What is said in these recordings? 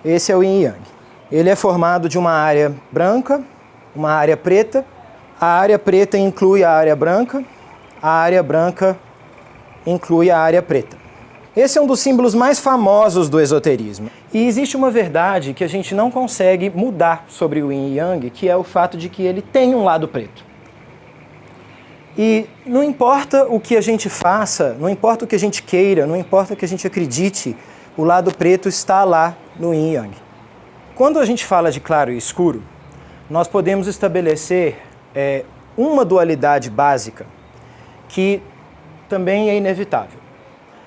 Esse é o Yin e Yang. Ele é formado de uma área branca, uma área preta. A área preta inclui a área branca inclui a área preta. Esse é um dos símbolos mais famosos do esoterismo. E existe uma verdade que a gente não consegue mudar sobre o Yin e Yang, que é o fato de que ele tem um lado preto. E não importa o que a gente faça, não importa o que a gente queira, não importa o que a gente acredite, o lado preto está lá no Yin e Yang. Quando a gente fala de claro e escuro, nós podemos estabelecer uma dualidade básica que também é inevitável,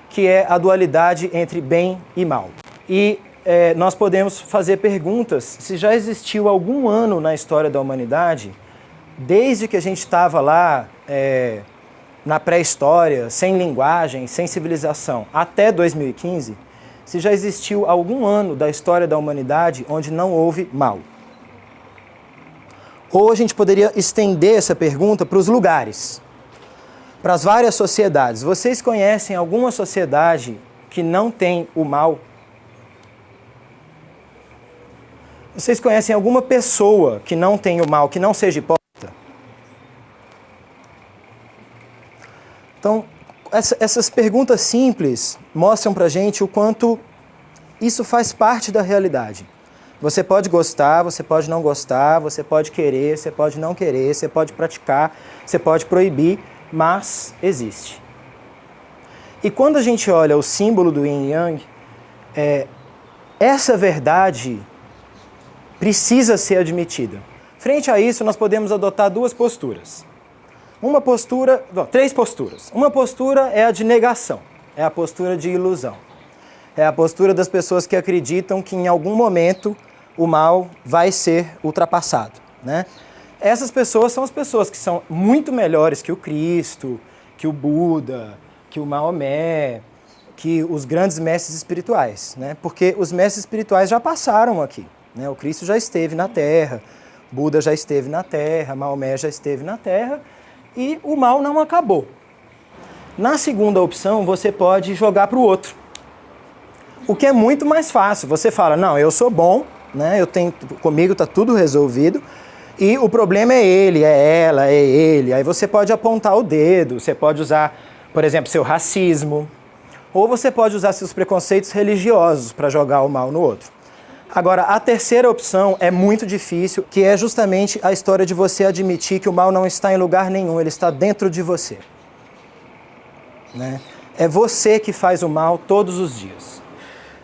que é a dualidade entre bem e mal. E nós podemos fazer perguntas se já existiu algum ano na história da humanidade, desde que a gente estava lá na pré-história, sem linguagem, sem civilização, até 2015, se já existiu algum ano da história da humanidade onde não houve mal. Ou a gente poderia estender essa pergunta para os lugares, para as várias sociedades. Vocês conhecem alguma sociedade que não tem o mal? Vocês conhecem alguma pessoa que não tem o mal, que não seja hipócrita? Então, essas perguntas simples mostram pra gente o quanto isso faz parte da realidade. Você pode gostar, você pode não gostar, você pode querer, você pode não querer, você pode praticar, você pode proibir, mas existe. E quando a gente olha o símbolo do Yin e Yang, essa verdade precisa ser admitida. Frente a isso, nós podemos adotar duas posturas. Três posturas. Uma postura é a de negação, é a postura de ilusão. É a postura das pessoas que acreditam que em algum momento o mal vai ser ultrapassado, né? Essas pessoas são as pessoas que são muito melhores que o Cristo, que o Buda, que o Maomé, que os grandes mestres espirituais, né? Porque os mestres espirituais já passaram aqui, né? O Cristo já esteve na Terra, Buda já esteve na Terra, Maomé já esteve na Terra, e o mal não acabou. Na segunda opção, você pode jogar para o outro. O que é muito mais fácil. Você fala, não, eu sou bom, né? Comigo está tudo resolvido, e o problema é ele, é ela, é ele. Aí você pode apontar o dedo, você pode usar, por exemplo, seu racismo, ou você pode usar seus preconceitos religiosos para jogar o mal no outro. Agora, a terceira opção é muito difícil, que é justamente a história de você admitir que o mal não está em lugar nenhum, ele está dentro de você, né? É você que faz o mal todos os dias.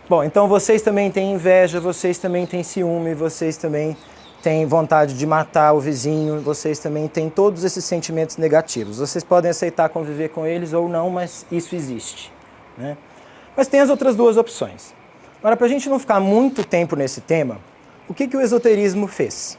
Bom, então vocês também têm inveja, vocês também têm ciúme, vocês também têm vontade de matar o vizinho, vocês também têm todos esses sentimentos negativos. Vocês podem aceitar conviver com eles ou não, mas isso existe, né? Mas tem as outras duas opções. Agora, para a gente não ficar muito tempo nesse tema, o que o esoterismo fez?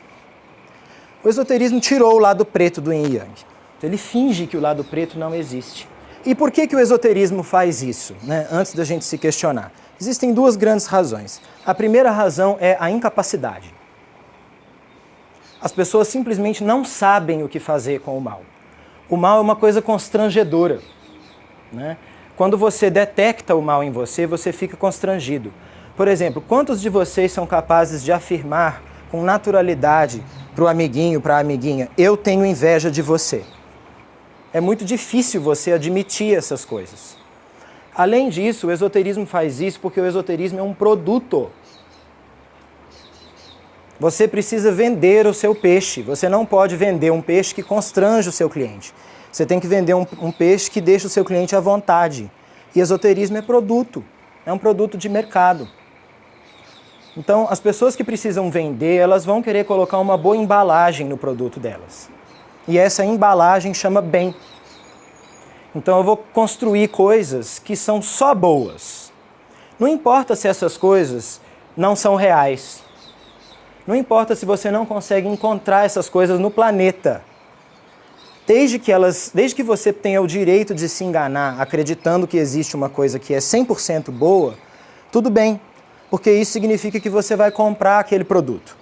O esoterismo tirou o lado preto do Yin e Yang. Ele finge que o lado preto não existe. E por que o esoterismo faz isso, né? Antes da gente se questionar. Existem duas grandes razões. A primeira razão é a incapacidade. As pessoas simplesmente não sabem o que fazer com o mal. O mal é uma coisa constrangedora, né? Quando você detecta o mal em você, você fica constrangido. Por exemplo, quantos de vocês são capazes de afirmar com naturalidade para o amiguinho, para a amiguinha, eu tenho inveja de você? É muito difícil você admitir essas coisas. Além disso, o esoterismo faz isso porque o esoterismo é um produto. Você precisa vender o seu peixe. Você não pode vender um peixe que constrange o seu cliente. Você tem que vender um peixe que deixa o seu cliente à vontade. E esoterismo é produto. É um produto de mercado. Então, as pessoas que precisam vender, elas vão querer colocar uma boa embalagem no produto delas. E essa embalagem chama bem. Então eu vou construir coisas que são só boas. Não importa se essas coisas não são reais. Não importa se você não consegue encontrar essas coisas no planeta. Desde que você tenha o direito de se enganar acreditando que existe uma coisa que é 100% boa, tudo bem. Porque isso significa que você vai comprar aquele produto.